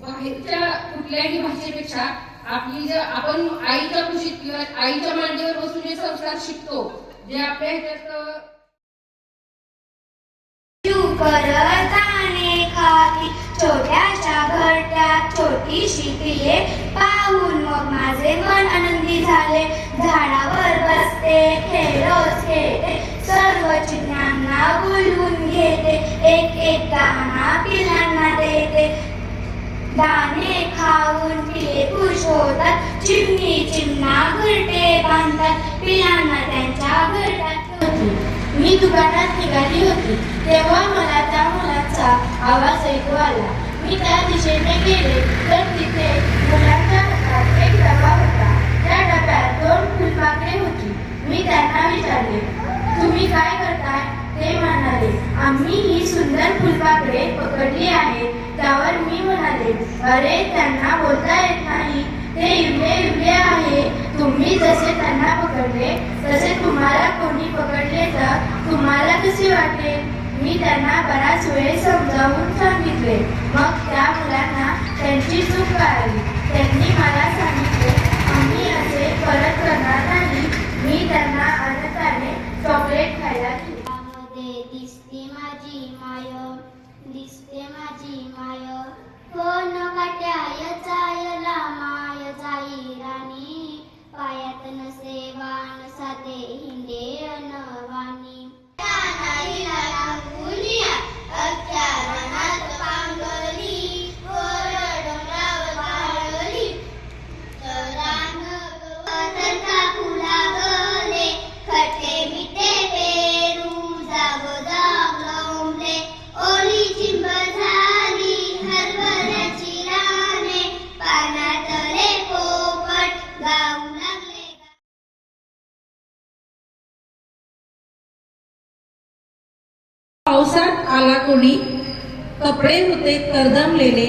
बाहेरच्या कुठल्याही भाषेपेक्षा आपली जे आपण आईच्या कुशीत किंवा आईच्या मांडीवर बसून जे संस्कार शिकतो, जे आपल्या ह्याच्यात करताने खाती छोट्याशा घरट्यात छोटीशी पिले पाहून मग माझे मन आनंदी झाले. झाडावर बसते खेळत खेळते सर्व चिमण्यांना बोलवून घेते. एक एक दाणा पिलांना देते. दाणे खाऊन पिले खुश होतात. चिमणी चिमणा घरटे बांधतात. पिलांना त्यांच्या घरट्यात होती. मी दुकानात निघाली होती तेव्हा मला त्या मुलाचा आवाज ऐकू आला. मी त्या दिशेने गेले तर तिथे मुलांच्या हातात एक डबा होता. त्या डब्यात 2 फुलपाखरे होती. मी त्यांना विचारले, तुम्ही काय करताय? ते म्हणाले, आम्ही ही सुंदर फुलपाखरे पकडली आहेत. त्यावर मी म्हणाले, अरे त्यांना बोलता येत नाही, ते इवले आहे. तुम्ही जसे त्यांना पकडले तसे तुम्हाला कोणी पकडले तर तुम्हाला कसे वाटेल? मी त्यांना बराच वेळ समजावून सांगितले. मग त्या मुलांना त्यांची चूक कळाली. त्यांनी मला सांगितले, आम्ही असे परत करणार नाही. मी त्यांना आनंदाने चॉकलेट खायला दिले. दिसते माझी माय, दिसते माझी माय, कोण काट्याय चायला माय जाई राणी, पायात नसे वान साधे हिंडे अनवाणी. पावसात आला कोणी, कपडे होते करदमलेले,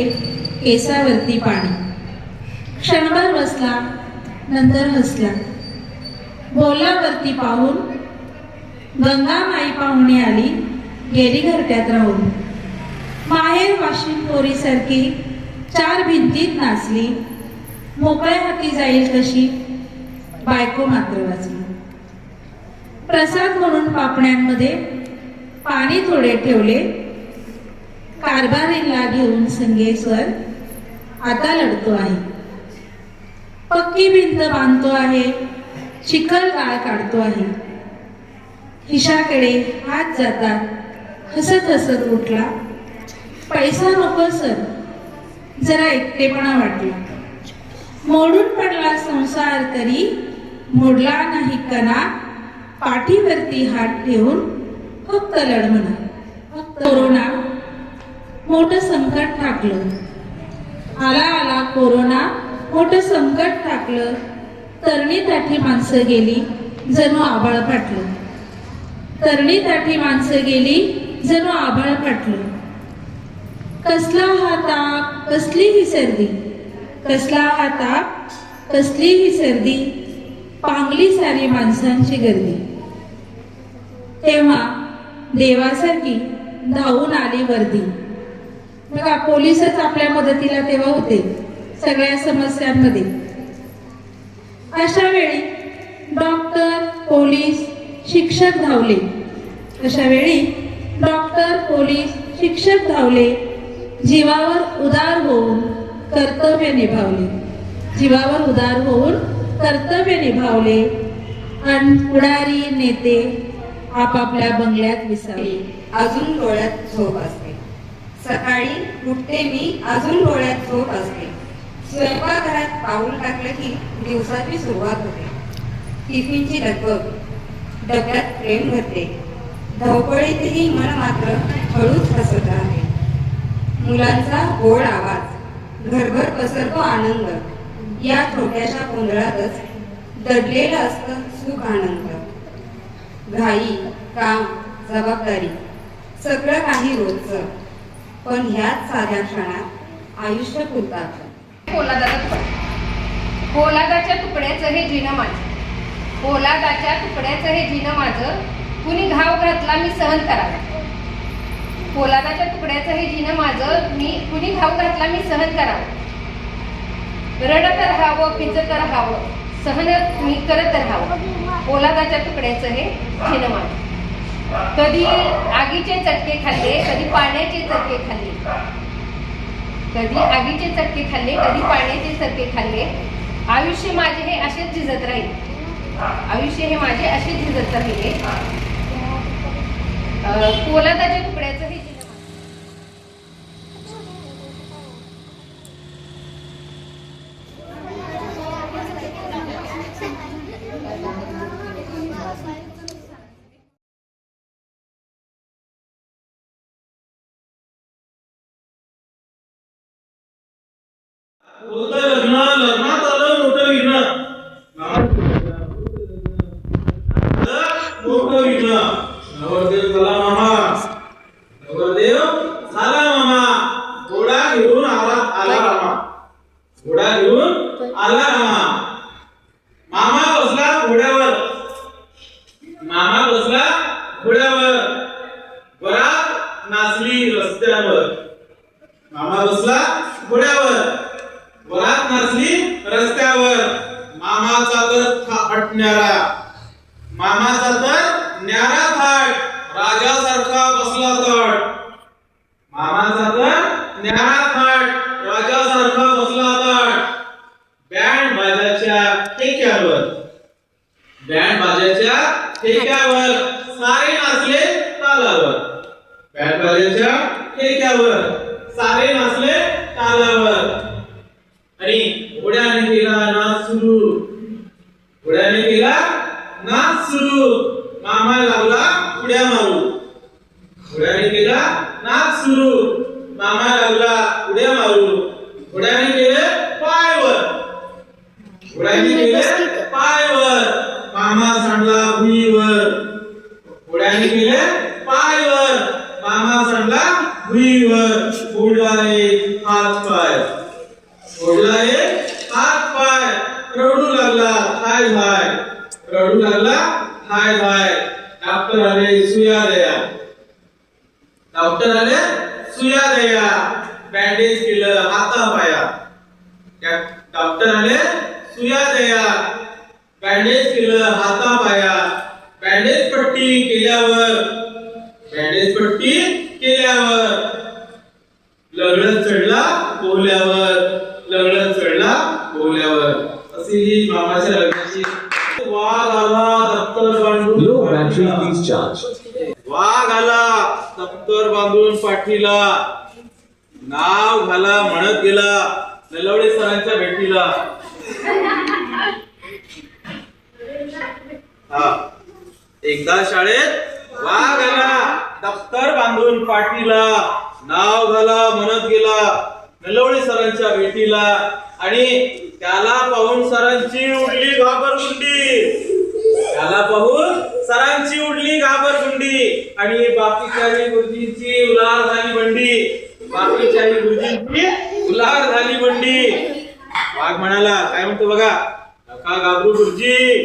केसावरती पाणी. क्षणभर बसला, नंतर हसला. बोलावरती पाहून गंगा माई पाहुणी आली, गेली घरट्यात राहून. माहेर वाशिम पोरीसारखी 4 भिंतीत नाचली, मोकळ्या हाती जाईल कशी, बायको मात्र वाचली. प्रसाद म्हणून पापण्यांमध्ये पाणी थोडे ठेवले, कारभारीला घेऊन संगेश्वर आता लढतो आहे. पक्की भिंत बांधतो आहे, चिखल गाळ काढतो आहे. खिशाकडे हात जातात, हसत हसत उठला. पैसा नको सर, जरा एकटेपणा वाटला. मोडून पडला संसार तरी मोडला नाही कणा, पाठीवरती हात ठेवून फक्त लढ म्हणा. फक्त कोरोना मोठं संकट टाकलं. आला कोरोना मोठं संकट टाकलं. तरणीताठी माणसं गेली, जणू आभाळ फाटलं. तरणीताठी माणसं गेली, जणू आभाळ फाटलं. कसला हा ताप, कसली ही सर्दी, कसला हा ताप, कसली ही सर्दी, पांगली सारी माणसांची गर्दी. तेव्हा देवासारखी धावून आली वर्दी. बघा, पोलीसच आपल्या मदतीला तेव्हा होते सगळ्या समस्यांमध्ये. अशा वेळी डॉक्टर, पोलीस, शिक्षक धावले. अशा वेळी डॉक्टर, पोलीस, शिक्षक धावले. जीवावर उदार होऊन कर्तव्य निभावले. जीवावर उदार होऊन कर्तव्य निभावले. आणि पुढारी नेते आपापल्या बंगल्यात विसावले. अजून डोळ्यात झोप असते. सकाळी उठते मी, अजून डोळ्यात झोप असते. स्वयंपाकघरात पाऊल टाकलं की दिवसाची सुरुवात होते. टिफिनची लगबग, डब्यात प्रेम भरते. धावपळीतही मन मात्र हळूच हसत राहते. मुलांचा गोड आवाज, घरभर पसरतो आनंद. या छोट्याशा गोंधळातच दडलेलं असतं सुख आनंद. घाई, काम, जबाबदारी सगळं काही रोजचं, पण ह्याच साध्या क्षणात आयुष्य फुलतात. पोलादाच्या तुकड्याचं हे जिनं माझं, पोलादाच्या तुकड्याचं हे जिनं माझं, कुणी घाव घातला मी सहन करावा. पोलादाच्या तुकड्याचं हे जिनं माझं, मी कुणी घाव घातला मी सहन करावं, रडत राहावं, पिचत राहावं, सहन मी करत राहावं. पोलादाच्या तुकड्याचं हे जिनं माझं. कधी आगीचे चटके खाल्ले, कधी पाण्याचे चटके खाल्ले, कधी आगीचे चटके खाल्ले, कधी पाण्याचे चटके खाल्ले. आयुष्य माझे हे असेच झिजत राहील, आयुष्य हे माझे असेच झिजत राहिले. पोलादाच्या तुकड्याचं हे जिनं माझं. लग्नात आलं मोठं विघ्न, मोठं विघ्न. नवरदेव झाला मामा, नवरदेव झाला मामा. घोडा घेऊन आला मामा, घोडा घेऊन आला मामा. मामा बसला घोड्यावर, मामा बसला घोड्यावर. वरात नाचली रस्त्यावर, मामा बसला घोड्यावर. वरात नाचली रस्त्यावर. मामाचा तर थाट न्यारा, मामाचा तर न्यारा थाट, राजासारखा बसला तट. मामाचा तर न्यारा थाट, राजासारखा बसला तट. बँड बाजाच्या ठेक्यावर, बँड बाजाच्या ठेक्यावर सारे नाचले तालावर. बँड बाजाच्या ठेक्यावर सारे नाचले तालावर. आणि घोड्याने केला नाच सुरू, घोड्याने केला नाच सुरू. मामा लागला उड्या मारू, घोड्याने केला नाच सुरू. मामा लागला उड्या मारू. घोड्याने केले पायवर, घोड्याने केले पायवर. मामा सांडला भुईवर, घोड्याने केले पायवर. मामा सांडला भुईवर. फोडला एक हात पाय, फोडला एक हात पाय. रडू लागला हाय हाय, रडू लागला हाय हाय. डॉक्टर आले सुया द्या, डॉक्टर आले सुया द्या. बँडेज केलं हाता पाया, डॉक्टर आले सुया द्या. बँडेज केलं हाता पाया. बँडेज पट्टी केल्यावर, बँडेज पट्टी केल्यावर. लगडच चढला पोहल्यावर, लगडच चढला पोहल्यावर. अशी ही मामाच्या लग्नाची. वाघ आला दप्तर बांधून, Low battery, please charge. वाघ आला दप्तर बांधून पाठीला. नाव घाला म्हणत गेला नलवडे सरांच्या भेटीला. हा, एकदा शाळेत वाघ आला दप्तर बांधून पाठीला. नाव घाला म्हणत गेला नलवडे सरांच्या भेटीला. आणि त्याला पाहून सरांची उडली घाबरगुंडी, त्याला पाहून सरांची उडली घाबरगुंडी. आणि बाकीच्याही गुरुजींची उलार झाली बंडी, बाकीच्याही गुरुजींची उलार झाली बंडी. वाघ म्हणाला, काय म्हणतो बघा, नका घाबरू गुरुजी,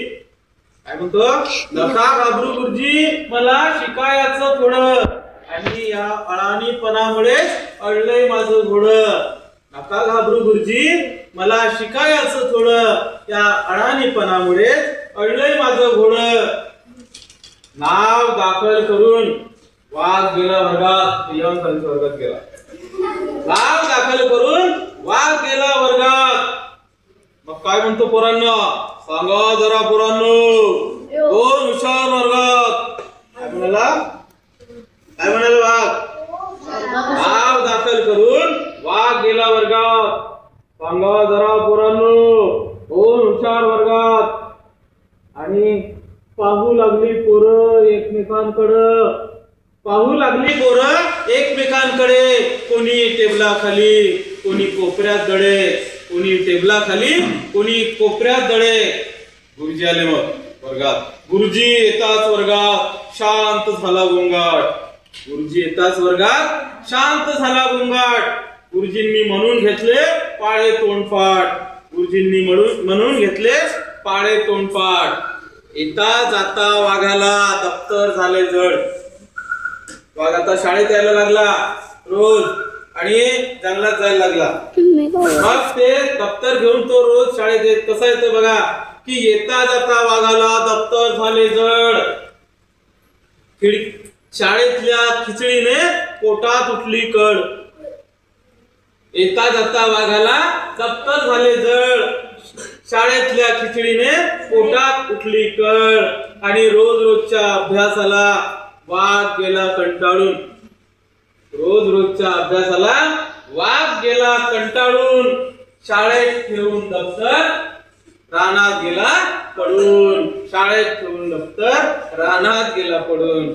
काय म्हणतो, नका घाबरू गुरुजी, मला शिकायचं थोडं. आणि या अळाणीपणामुळे अडलंय माझं घोडं. नका घाबरू गुरुजी, मला शिकायचं थोडं. या अळाणीपणामुळे अडलंय माझं घोडं. नाव दाखल करून वाघ गेला वर्गात, वर्गात गेला. नाव दाखल करून वाघ गेला वर्गात. मग काय म्हणतो पोरांनो, सांगा जरा पोरांनो, कोण हुशार वर्गात? काय म्हणाला, काय म्हणाला वाघ? नाव दाखल करून वाघ गेला वर्गात. सांगा जरा पोरांनो, कोण हुशार वर्गात? आणि पाहू लागली पोरं एकमेकांकडं, पाहू लागली पोरं एकमेकांकडे. कोणी टेबलाखाली, कोणी कोपऱ्यात दडे, कोणी टेबलाखाली, कोणी कोपऱ्यात दडे. गुरुजी आले मग वर्गात. गुरुजी येताच वर्गात शांत झाला गोंगाट. गुरुजी येताच वर्गात शांत झाला गोंगाट. गुरुजींनी म्हणून घेतले पाळे तोंडपाठ, गुरुजींनी म्हणून घेतले पाळे तोंडपाठ. येता जाता वाघाला दप्तर झाले जड, वाघ आता शाळेत यायला लागला रोज आणि जंगलात जायला लागला. मग ते दप्तर घेऊन तो रोज शाळेत येत. कसा येतो बघा की येता जाता वाघाला दप्तर झाले जड, शाळेतल्या खिचडीने पोटात उठली कड. येता जाता वाघाला दप्तर झाले जड, शाळेतल्या खिचडीने पोटात उठली कळ. आणि रोज रोजच्या अभ्यासाला वाघ गेला कंटाळून. रोज रोजच्या अभ्यासाला वाघ गेला कंटाळून. शाळेत ठेवून दप्तर रानात गेला पडून. शाळेत ठेवून दप्तर रानात गेला पडून.